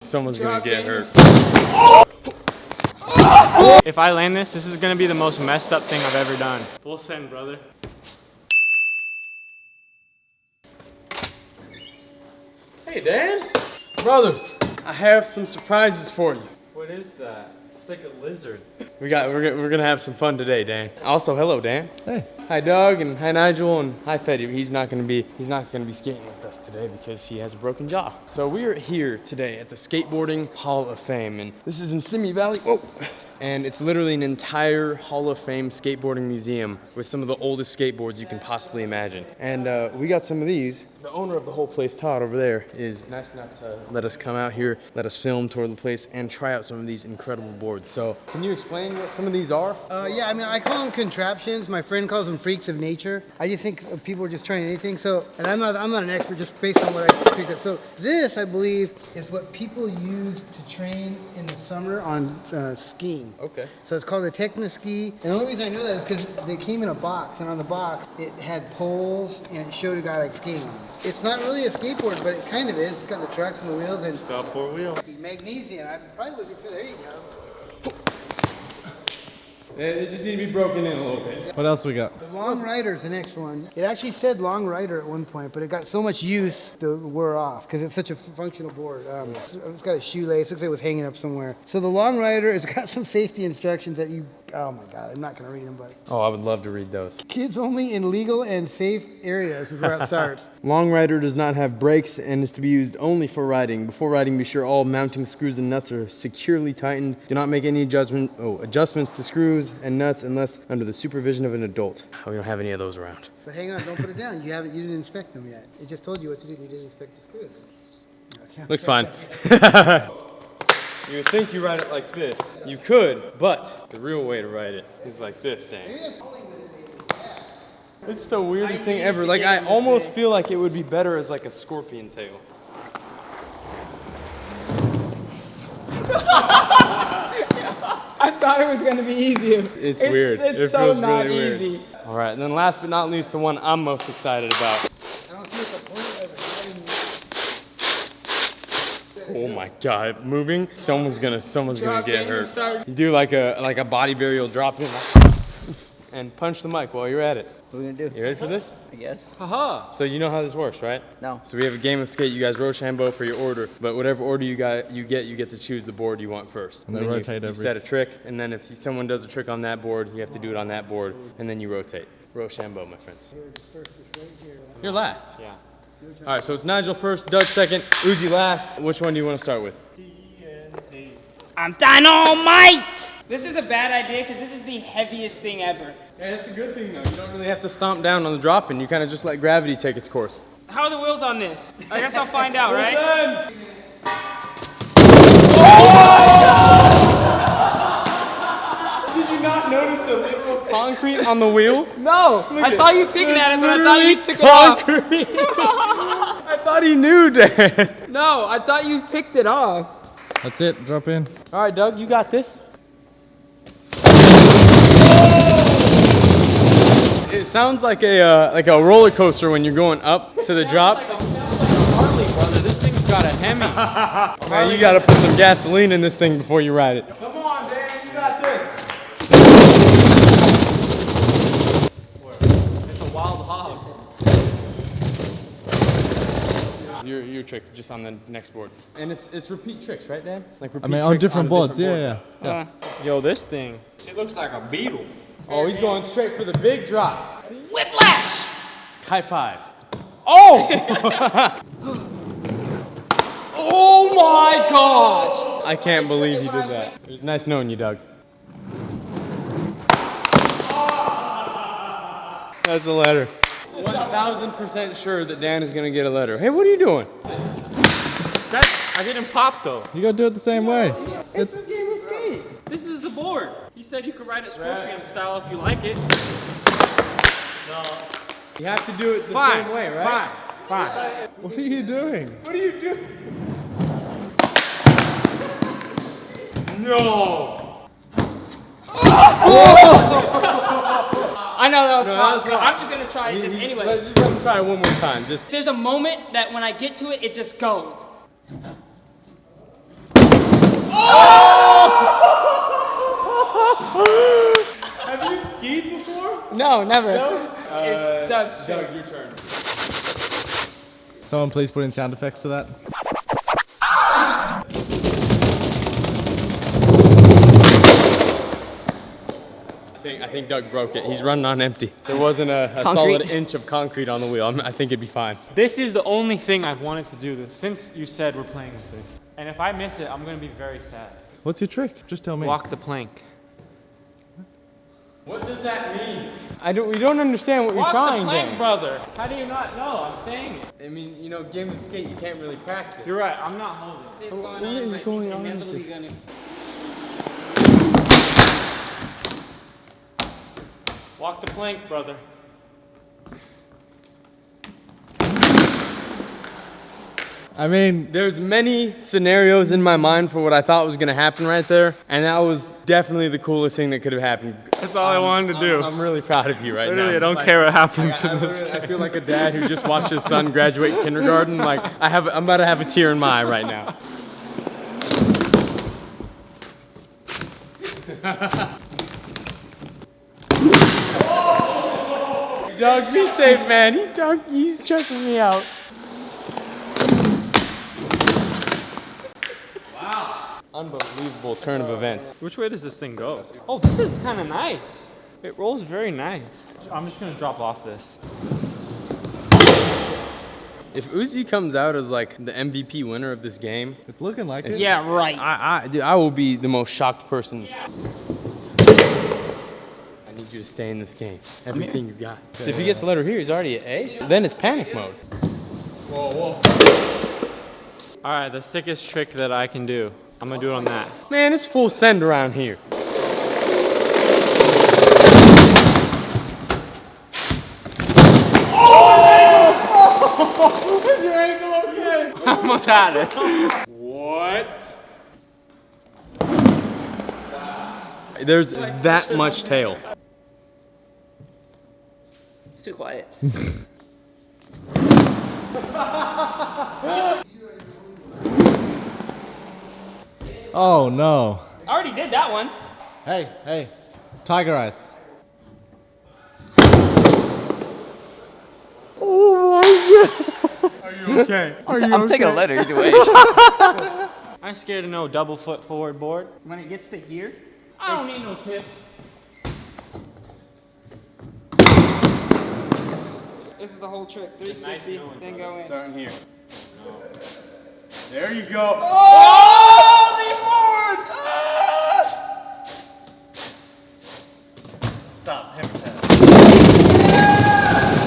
someone's gonna get hurt. If I land this, this is gonna be the most messed up thing I've ever done. Full send, brother. Hey, Dan. Brothers, I have some surprises for you. What is that? It's like a lizard. We're gonna have some fun today, Dan. Also, hello, Dan. Hey. Hi, Doug, and hi, Nigel, and hi, Fetty. He's not gonna be skating with us today because he has a broken jaw. So we are here today at the Skateboarding Hall of Fame, and this is in Simi Valley. Whoa. And it's literally an entire Hall of Fame skateboarding museum with some of the oldest skateboards you can possibly imagine. And we got some of these. The owner of the whole place, Todd, over there, is nice enough to let us come out here, let us film, tour the place, and try out some of these incredible boards. So, can you explain what some of these are? Yeah, I mean, I call them contraptions. My friend calls them freaks of nature. I just think people are just trying anything. So, and I'm not an expert, just based on what I picked up. So, this, I believe, is what people use to train in the summer on skiing. Okay. So it's called a Techno ski. And the only reason I know that is because they came in a box, and on the box it had poles and it showed a guy like skiing on it. It's not really a skateboard, but it kind of is. It's got the trucks and the wheels and Got 4 wheels. magnesium. I probably wasn't fit. There you go. They just need to be broken in a little bit. What else we got? The Long Rider is the next one. It actually said Long Rider at one point, but it got so much use that it wore off because it's such a functional board. It's got a shoelace. Looks like it was hanging up somewhere. So the Long Rider, it's got some safety instructions that you. Oh my God, I'm not gonna read them, but. Oh, I would love to read those. Kids only in legal and safe areas is where it starts. Long Rider does not have brakes and is to be used only for riding. Before riding, be sure all mounting screws and nuts are securely tightened. Do not make any adjustments to screws and nuts unless under the supervision of an adult. We don't have any of those around. But hang on, don't put it down. You didn't inspect them yet. It just told you what to do. You didn't inspect the screws. Okay. Looks fine. You would think you ride it like this. You could, but the real way to ride it is like this, Dan. It's the weirdest thing ever. Like, I almost feel like it would be better as like a scorpion tail. I thought it was gonna be easier. It's weird. It's It so feels not really easy. weird. All right, and then last but not least, the one I'm most excited about. I don't see the point of it. Oh my God, moving. Someone's gonna get hurt. You do like a body burial drop in and punch the mic while you're at it. What are we gonna do? You ready for this? I guess. Haha. So you know how this works, right? No. So we have a game of skate. You guys Rochambeau for your order, but whatever order you get to choose the board you want first. And they then rotate you every. set a trick, and then if someone does a trick on that board, you have to do it on that board, and then you rotate. Rochambeau, my friends. You're last. Yeah. All right, so it's Nigel first, Doug second, Uzi last. Which one do you want to start with? I'm dynamite! This is a bad idea because this is the heaviest thing ever. Yeah, that's a good thing though. You don't really have to stomp down on the drop in. You kind of just let gravity take its course. How are the wheels on this? I guess I'll find out, right? Did you not notice the literal concrete on the wheel? No! I saw you picking at it, but I thought you took it off. Concrete. I thought he knew, Dan. No, I thought you picked it off. That's it, drop in. All right, Doug, you got this. It sounds like a roller coaster when you're going up to the drop. Harley, brother, this thing's got a Hemi. Man, you gotta put some gasoline in this thing before you ride it. Come on, Dan, you got this. It's a wild hog. Your trick, just on the next board. And it's repeat tricks, right, Dan? Like repeat I mean, on tricks different a boards. different Yeah. Yo, this thing. It looks like a beetle. Oh, he's going straight for the big drop. Whiplash! High five. Oh! Oh my gosh! I can't believe you did that. It was nice knowing you, Doug. That's a letter. 1,000% sure that Dan is gonna get a letter. Hey, what are you doing? I didn't pop though. You gotta do it the same way. It's a game of skate. This is the board. He said you could ride it scorpion style if you like it. No. You have to do it the Fine. same way, right? Fine. What are you doing? What are you doing? No! I know that was No, fun. that was fun. I'm just gonna try it just anyway. Just let him try it one more time. Just. There's a moment that when I get to it, it just goes. No, never. It's Doug's Doug, your turn. Someone please put in sound effects to that. I think Doug broke it. He's running on empty. There wasn't a solid inch of concrete on the wheel. I think it'd be fine. This is the only thing I've wanted to do this since you said we're playing with this. And if I miss it, I'm gonna be very sad. What's your trick? Just tell me. Walk the plank. What does that mean? We don't understand what you're Walk trying, the plank, Dan. brother. How do you not know? I'm saying it. I mean, you know, games of skate, you can't really practice. You're right. I'm not holding. What is going on with this? Walk the plank, brother. I mean, There's many scenarios in my mind for what I thought was gonna happen right there, and that was definitely the coolest thing that could have happened. That's all I wanted to do. I'm really proud of you right Literally, now. I don't Like, care what happens I in this literally- I game. feel like a dad who just watched his son graduate kindergarten. Like I'm about to have a tear in my eye right now. Doug, be safe, man. He's stressing me out. Wow. Unbelievable turn of events. Which way does this thing go? Oh, this is kind of nice. It rolls very nice. I'm just gonna drop off this. If Uzi comes out as like the MVP winner of this game, it's looking like it. Yeah, right. dude, I will be the most shocked person. I need you to stay in this game. Everything you got. So if he gets the letter here, he's already at A. Then it's panic mode. All right, the sickest trick that I can do. I'm gonna do it on that. Man, it's full send around here. Is your ankle okay? I almost had it. What? There's that much tail. It's too quiet. Oh no. I already did that one. Hey. Tiger eyes. Are you okay? I'm taking a letter either way. I'm scared of no double foot forward board. When it gets to here, I don't need no tips. this is the whole trick. 360, knowing, then go in. Starting here. There you go. Oh, lean forward! Stop, him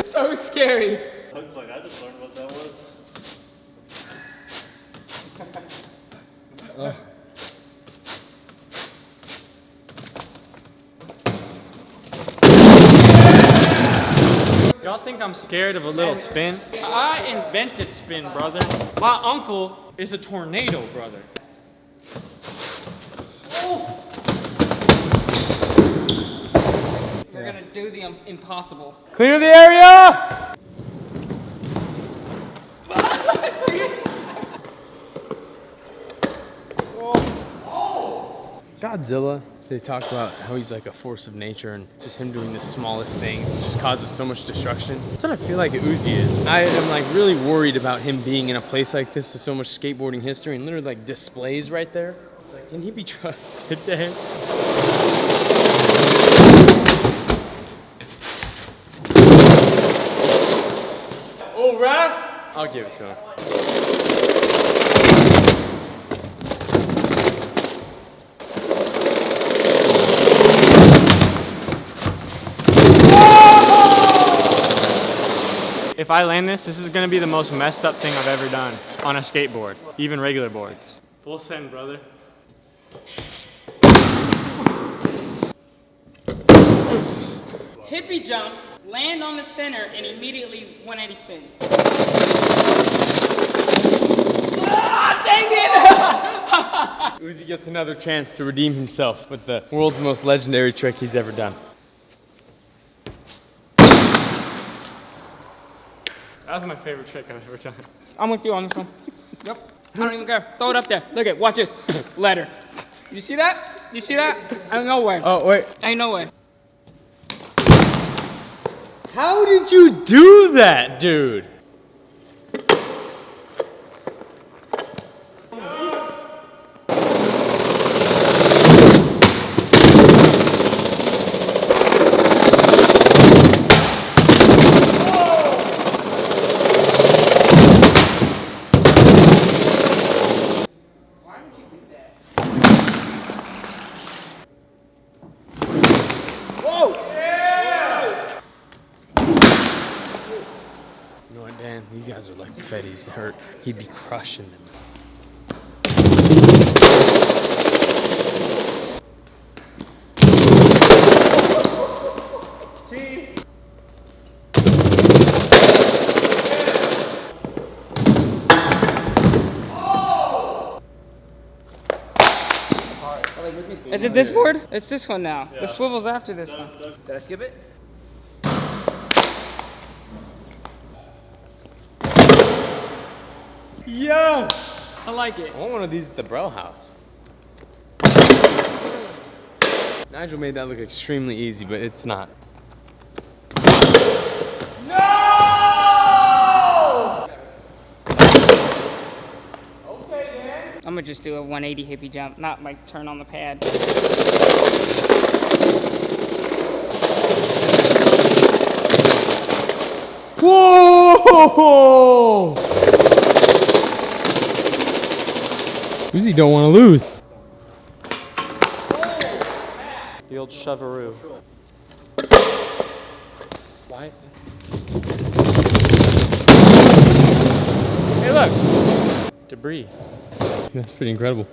So scary. Looks like I just learned what that was. Y'all think I'm scared of a little spin? I invented spin, brother. My uncle is a tornado, brother. We're gonna do the impossible. Clear the area! Godzilla, they talk about how he's like a force of nature and just him doing the smallest things just causes so much destruction. That's what I feel like Uzi is. I am like really worried about him being in a place like this with so much skateboarding history and literally like displays right there. It's like, can he be trusted, Dan? Oh, ref! I'll give it to him. If I land this is gonna be the most messed up thing I've ever done on a skateboard, even regular boards. Full send, brother. Hippie jump, land on the center, and immediately 180 spin. Ah, dang it! Uzi gets another chance to redeem himself with the world's most legendary trick he's ever done. That was my favorite trick I've ever done. I'm with you on this one. Yep. I don't even care. Throw it up there. Look at, watch this. Letter. You see that? You see that? Ain't no way. Oh, wait. Ain't no way. How did you do that, dude? You know what, Dan? These guys are like Fetties. Hurt. He'd be crushing them. Is it this board? It's this one now. The swivel's after this one. Did I skip it? Yo! I like it. I want one of these at the Braille house. Nigel made that look extremely easy, but it's not. I'm gonna just do a 180 hippie jump, not like turn on the pad. Whoa! Usually don't want to lose. The old shovaroo. Why? Hey, look! Debris. That's pretty incredible.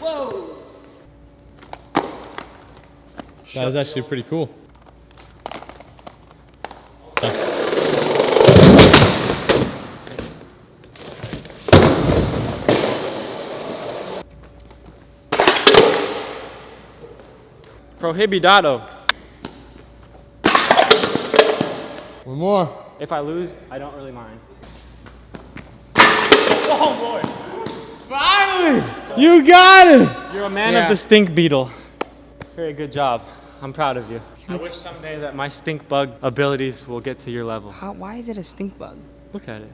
Whoa! That was actually pretty cool. Prohibidado. One more. If I lose, I don't really mind. Oh boy! Finally! You got it! You're a man Yeah. of the stink beetle. Very good job. I'm proud of you. I wish someday that my stink bug abilities will get to your level. Why is it a stink bug? Look at it.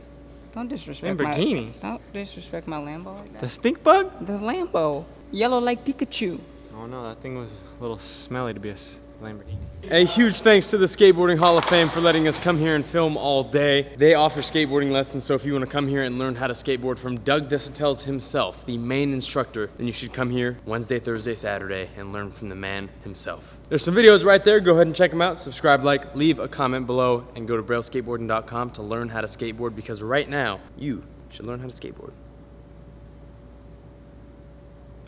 Don't disrespect Lamborghini. Don't disrespect my Lambo like The that. stink bug? The Lambo. Yellow like Pikachu. Oh no, that thing was a little smelly to be a Lamborghini. A huge thanks to the Skateboarding Hall of Fame for letting us come here and film all day. They offer skateboarding lessons, so if you want to come here and learn how to skateboard from Doug Desautel's himself, the main instructor, then you should come here Wednesday, Thursday, Saturday and learn from the man himself. There's some videos right there. Go ahead and check them out. Subscribe, like, leave a comment below, and go to brailleskateboarding.com to learn how to skateboard, because right now, you should learn how to skateboard.